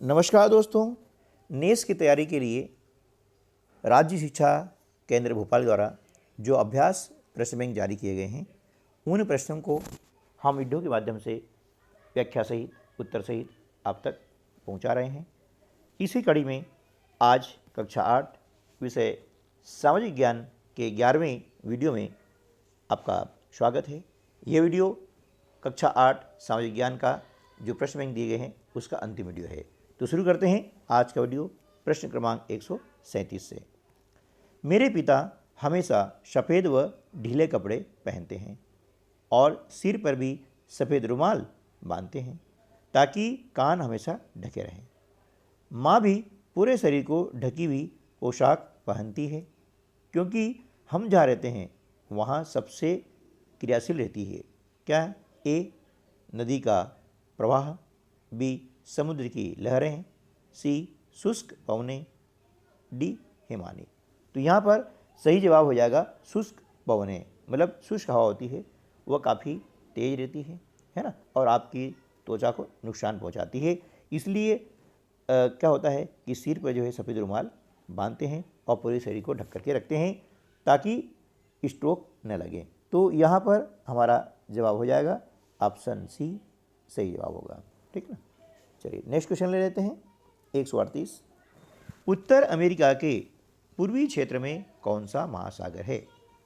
नमस्कार दोस्तों, नेस की तैयारी के लिए राज्य शिक्षा केंद्र भोपाल द्वारा जो अभ्यास प्रश्न बैंक जारी किए गए हैं, उन प्रश्नों को हम वीडियो के माध्यम से व्याख्या सहित उत्तर सहित आप तक पहुंचा रहे हैं। इसी कड़ी में आज कक्षा 8 विषय सामाजिक ज्ञान के 11वें वीडियो में आपका स्वागत है। यह वीडियो कक्षा 8 सामाजिक ज्ञान का जो प्रश्न बैंक दिए गए हैं उसका अंतिम वीडियो है। तो शुरू करते हैं आज का वीडियो प्रश्न क्रमांक 137 से। मेरे पिता हमेशा सफ़ेद व ढीले कपड़े पहनते हैं और सिर पर भी सफ़ेद रुमाल बांधते हैं ताकि कान हमेशा ढके रहें। माँ भी पूरे शरीर को ढकी हुई पोशाक पहनती है क्योंकि हम जहाँ रहते हैं वहाँ सबसे क्रियाशील रहती है। क्या? ए नदी का प्रवाह, बी समुद्र की लहरें, सी शुष्क पवनें, डी हिमानी। तो यहाँ पर सही जवाब हो जाएगा शुष्क पवनें। मतलब शुष्क हवा होती है वह काफ़ी तेज़ रहती है ना, और आपकी त्वचा को नुकसान पहुँचाती है। इसलिए क्या होता है कि सिर पर जो है सफ़ेद रुमाल बांधते हैं और पूरे शरीर को ढक करके रखते हैं ताकि स्ट्रोक न लगे। तो यहाँ पर हमारा जवाब हो जाएगा ऑप्शन सी सही जवाब होगा। ठीक ना। चलिए नेक्स्ट क्वेश्चन ले लेते हैं। 138, उत्तर अमेरिका के पूर्वी क्षेत्र में कौन सा महासागर है?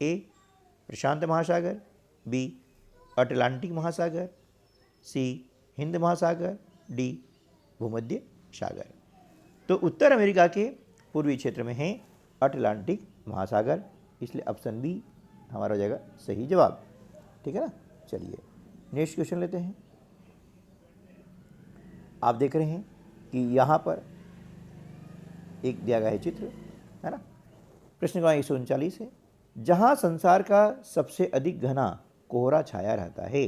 ए प्रशांत महासागर, बी अटलांटिक महासागर, सी हिंद महासागर, डी भूमध्य सागर। तो उत्तर अमेरिका के पूर्वी क्षेत्र में है अटलांटिक महासागर, इसलिए ऑप्शन बी हमारा हो जाएगा सही जवाब। ठीक है ना। चलिए नेक्स्ट क्वेश्चन लेते हैं। आप देख रहे हैं कि यहाँ पर एक दिया गया है चित्र, है ना। प्रश्न क्रमांक 139 है, जहाँ संसार का सबसे अधिक घना कोहरा छाया रहता है,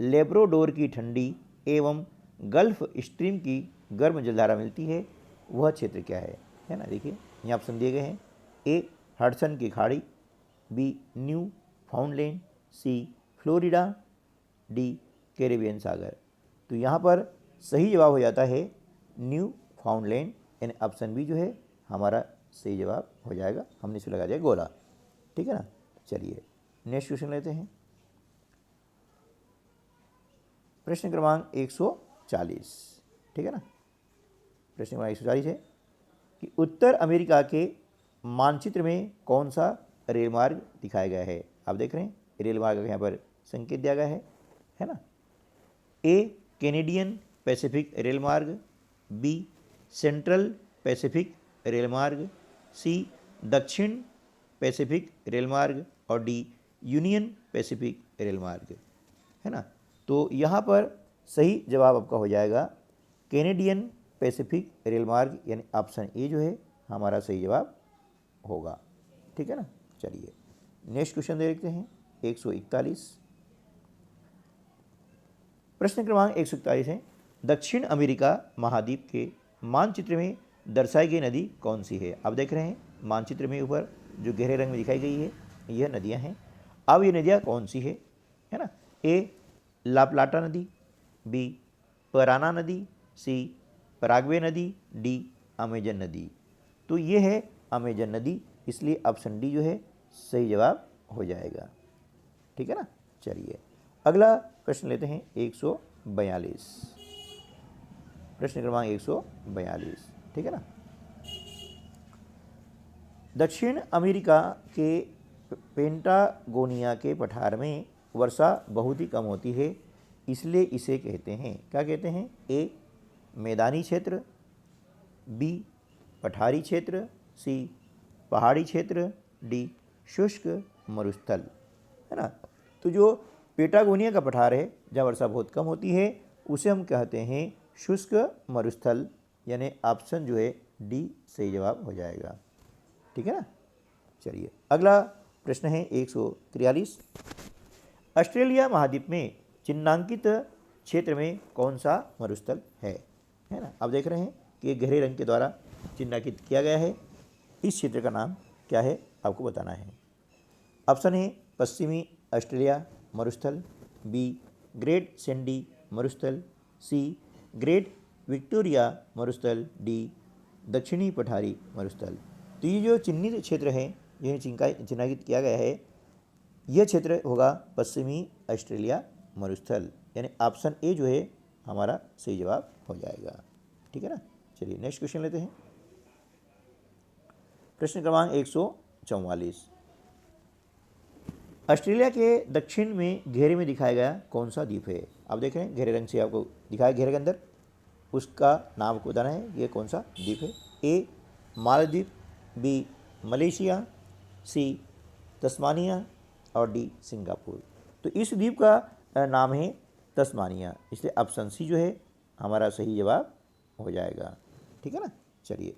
लेब्राडोर की ठंडी एवं गल्फ स्ट्रीम की गर्म जलधारा मिलती है, वह क्षेत्र क्या है ना। देखिए यहाँ ऑप्शन दिए गए हैं। ए हडसन की खाड़ी, बी न्यू फाउंडलैंड, सी फ्लोरिडा, डी कैरेबियन सागर। तो यहाँ पर सही जवाब हो जाता है न्यू फाउंडलैंड, यानी ऑप्शन बी जो है हमारा सही जवाब हो जाएगा। हमने इसे लगा दिया गोला। ठीक है ना। चलिए नेक्स्ट क्वेश्चन लेते हैं। प्रश्न क्रमांक 140। ठीक है ना। प्रश्न क्रमांक 140 है कि उत्तर अमेरिका के मानचित्र में कौन सा रेल मार्ग दिखाया गया है? आप देख रहे हैं रेल मार्ग का यहाँ पर संकेत दिया गया है ना। ए कैनेडियन पैसिफिक रेल मार्ग, बी सेंट्रल पैसिफिक रेल मार्ग, सी दक्षिण पैसिफिक रेल मार्ग और डी यूनियन पैसिफिक रेल मार्ग, है ना। तो यहाँ पर सही जवाब आपका हो जाएगा कैनेडियन पैसिफिक रेल मार्ग, यानी ऑप्शन ए जो है हमारा सही जवाब होगा। ठीक है ना। चलिए नेक्स्ट क्वेश्चन देखते हैं। 141, प्रश्न क्रमांक 141 है, दक्षिण अमेरिका महाद्वीप के मानचित्र में दर्शाई गई नदी कौन सी है? आप देख रहे हैं मानचित्र में ऊपर जो गहरे रंग में दिखाई गई है यह नदियां हैं। अब ये नदियां कौन सी है ना। ए लाप्लाटा नदी, बी पराना नदी, सी पराग्वे नदी, डी अमेजन नदी। तो ये है अमेजन नदी, इसलिए ऑप्शन डी जो है सही जवाब हो जाएगा। ठीक है ना। चलिए अगला प्रश्न लेते हैं। 142, प्रश्न क्रमांक 142। ठीक है ना। दक्षिण अमेरिका के पेंटागोनिया के पठार में वर्षा बहुत ही कम होती है, इसलिए इसे कहते हैं, क्या कहते हैं? ए मैदानी क्षेत्र, बी पठारी क्षेत्र, सी पहाड़ी क्षेत्र, डी शुष्क मरुस्थल, है ना। तो जो पेटागोनिया का पठार है जहाँ वर्षा बहुत कम होती है उसे हम कहते हैं शुष्क मरुस्थल, यानी ऑप्शन जो है डी सही जवाब हो जाएगा। ठीक है ना। चलिए अगला प्रश्न है 143, ऑस्ट्रेलिया महाद्वीप में चिन्हांकित क्षेत्र में कौन सा मरुस्थल है ना। आप देख रहे हैं कि गहरे रंग के द्वारा चिन्हांकित किया गया है। इस क्षेत्र का नाम क्या है आपको बताना है। ऑप्शन ए पश्चिमी ऑस्ट्रेलिया मरुस्थल, बी ग्रेट सैंडी मरुस्थल, सी ग्रेट विक्टोरिया मरुस्थल, डी दक्षिणी पठारी मरुस्थल। तो ये जो चिन्हित क्षेत्र है, यह चिन्हित किया गया है, यह क्षेत्र होगा पश्चिमी ऑस्ट्रेलिया मरुस्थल, यानी ऑप्शन ए जो है हमारा सही जवाब हो जाएगा। ठीक है ना। चलिए नेक्स्ट क्वेश्चन लेते हैं। प्रश्न क्रमांक 144। ऑस्ट्रेलिया के दक्षिण में घेरे में दिखाया गया कौन सा द्वीप है? आप देख रहे हैं घेरे रंग से आपको दिखाया घेरे के अंदर, उसका नाम को बताना है, ये कौन सा द्वीप है? ए मालदीव, बी मलेशिया, सी तस्मानिया और डी सिंगापुर। तो इस द्वीप का नाम है तस्मानिया, इसलिए ऑप्शन सी जो है हमारा सही जवाब हो जाएगा। ठीक है ना। चलिए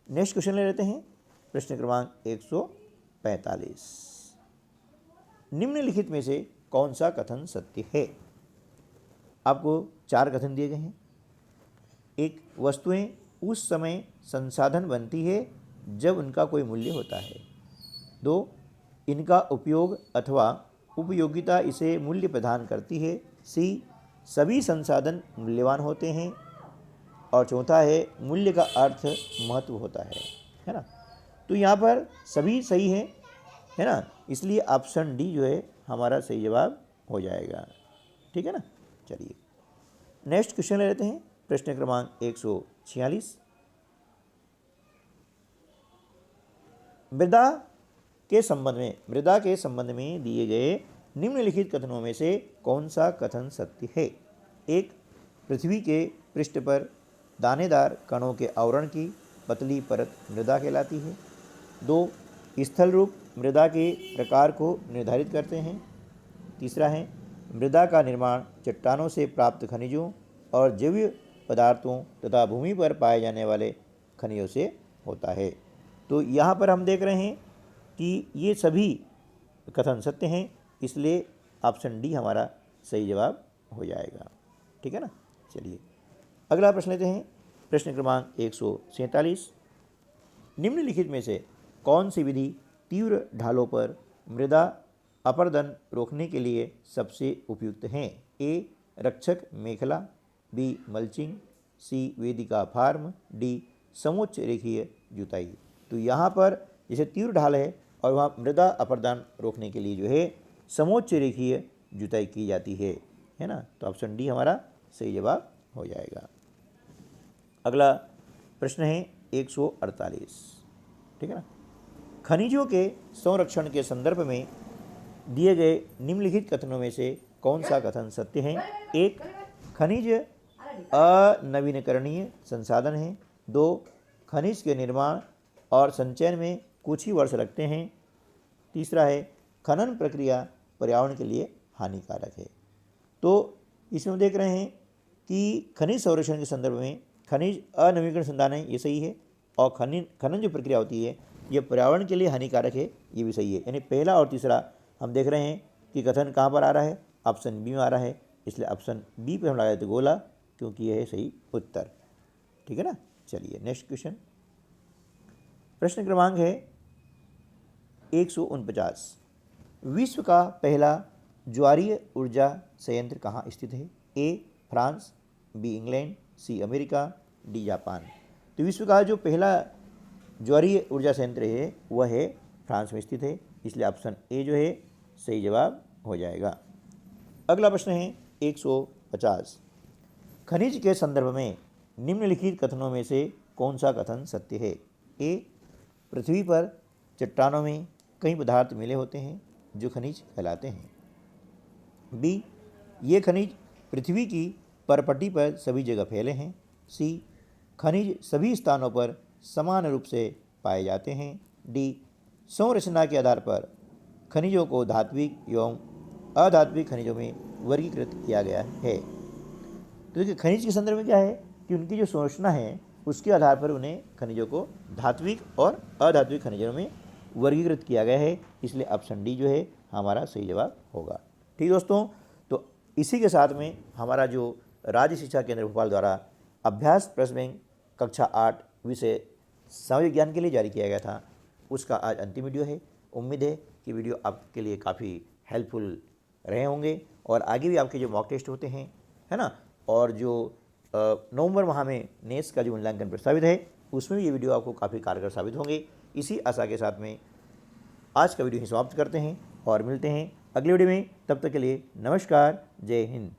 नेक्स्ट क्वेश्चन ले लेते हैं। प्रश्न क्रमांक 145। निम्नलिखित में से कौन सा कथन सत्य है? आपको 4 कथन दिए गए हैं। एक, वस्तुएं उस समय संसाधन बनती है जब उनका कोई मूल्य होता है। 2, इनका उपयोग अथवा उपयोगिता इसे मूल्य प्रदान करती है। सी, सभी संसाधन मूल्यवान होते हैं। और चौथा है, मूल्य का अर्थ महत्व होता है ना। तो यहाँ पर सभी सही है ना, इसलिए ऑप्शन डी जो है हमारा सही जवाब हो जाएगा। ठीक है ना। चलिए नेक्स्ट क्वेश्चन ले लेते हैं। प्रश्न क्रमांक 146। मृदा के संबंध में दिए गए निम्नलिखित कथनों में से कौन सा कथन सत्य है? एक, पृथ्वी के पृष्ठ पर दानेदार कणों के आवरण की पतली परत मृदा कहलाती है। 2, स्थल रूप मृदा के प्रकार को निर्धारित करते हैं। तीसरा है, मृदा का निर्माण चट्टानों से प्राप्त खनिजों और जैव पदार्थों तथा भूमि पर पाए जाने वाले खनिजों से होता है। तो यहाँ पर हम देख रहे हैं कि ये सभी कथन सत्य हैं, इसलिए ऑप्शन डी हमारा सही जवाब हो जाएगा। ठीक है ना। चलिए अगला प्रश्न लेते हैं। प्रश्न क्रमांक 147। निम्नलिखित में से कौन सी विधि तीव्र ढालों पर मृदा अपरदन रोकने के लिए सबसे उपयुक्त है? ए रक्षक मेखला, बी मल्चिंग, सी वेदिका फार्म, डी समोच्च रेखीय जुताई। तो यहाँ पर जैसे तीव्र ढाल है और वहाँ मृदा अपरदन रोकने के लिए जो है समोच्च रेखीय जुताई की जाती है ना। तो ऑप्शन डी हमारा सही जवाब हो जाएगा। अगला प्रश्न है 148। ठीक है ना। खनिजों के संरक्षण के संदर्भ में दिए गए निम्नलिखित कथनों में से कौन सा कथन सत्य है? एक, खनिज अनवीनकरणीय संसाधन है। 2, खनिज के निर्माण और संचयन में कुछ ही वर्ष लगते हैं। तीसरा है, खनन प्रक्रिया पर्यावरण के लिए हानिकारक है। तो इसमें देख रहे हैं कि खनिज संरक्षण के संदर्भ में खनिज अनवीनीकरण संसाधन है, ये सही है। और खनन जो प्रक्रिया होती है ये पर्यावरण के लिए हानिकारक है, ये भी सही है। यानी पहला और तीसरा हम देख रहे हैं कि कथन कहाँ पर आ रहा है? ऑप्शन बी में आ रहा है, इसलिए ऑप्शन बी पर हम लगाए थे गोला, क्योंकि यह है सही उत्तर। ठीक है ना। चलिए नेक्स्ट क्वेश्चन। प्रश्न क्रमांक है 149। विश्व का पहला ज्वारीय ऊर्जा संयंत्र कहाँ स्थित है? A France, B England, C America, D Japan. तो विश्व का जो पहला ज्वारीय ऊर्जा संयंत्र है वह है फ्रांस में स्थित है, इसलिए ऑप्शन ए जो है सही जवाब हो जाएगा। अगला प्रश्न है 150। खनिज के संदर्भ में निम्नलिखित कथनों में से कौन सा कथन सत्य है? ए पृथ्वी पर चट्टानों में कई पदार्थ मिले होते हैं जो खनिज कहलाते हैं। बी ये खनिज पृथ्वी की परपट्टी पर सभी जगह फैले हैं। सी खनिज सभी स्थानों पर समान रूप से पाए जाते हैं। डी संरचना के आधार पर खनिजों को धात्विक एवं अधात्विक खनिजों में वर्गीकृत किया गया है। तो देखिए खनिज के संदर्भ में क्या है कि उनकी जो संरचना है उसके आधार पर उन्हें खनिजों को धात्विक और अधात्विक खनिजों में वर्गीकृत किया गया है, इसलिए ऑप्शन डी जो है हमारा सही जवाब होगा। ठीक दोस्तों, तो इसी के साथ में हमारा जो राज्य शिक्षा केंद्र भोपाल द्वारा अभ्यास प्रश्न बैंक कक्षा 8 विषय सामाजिक विज्ञान के लिए जारी किया गया था उसका आज अंतिम वीडियो है। उम्मीद है कि वीडियो आपके लिए काफ़ी हेल्पफुल रहे होंगे और आगे भी आपके जो मॉक टेस्ट होते हैं है ना, और जो नवंबर माह में नेस का जो मूल्यांकन प्रस्तावित है उसमें भी ये वीडियो आपको काफ़ी कारगर साबित होंगे। इसी आशा के साथ में आज का वीडियो ही समाप्त करते हैं और मिलते हैं अगले वीडियो में। तब तक के लिए नमस्कार, जय हिंद।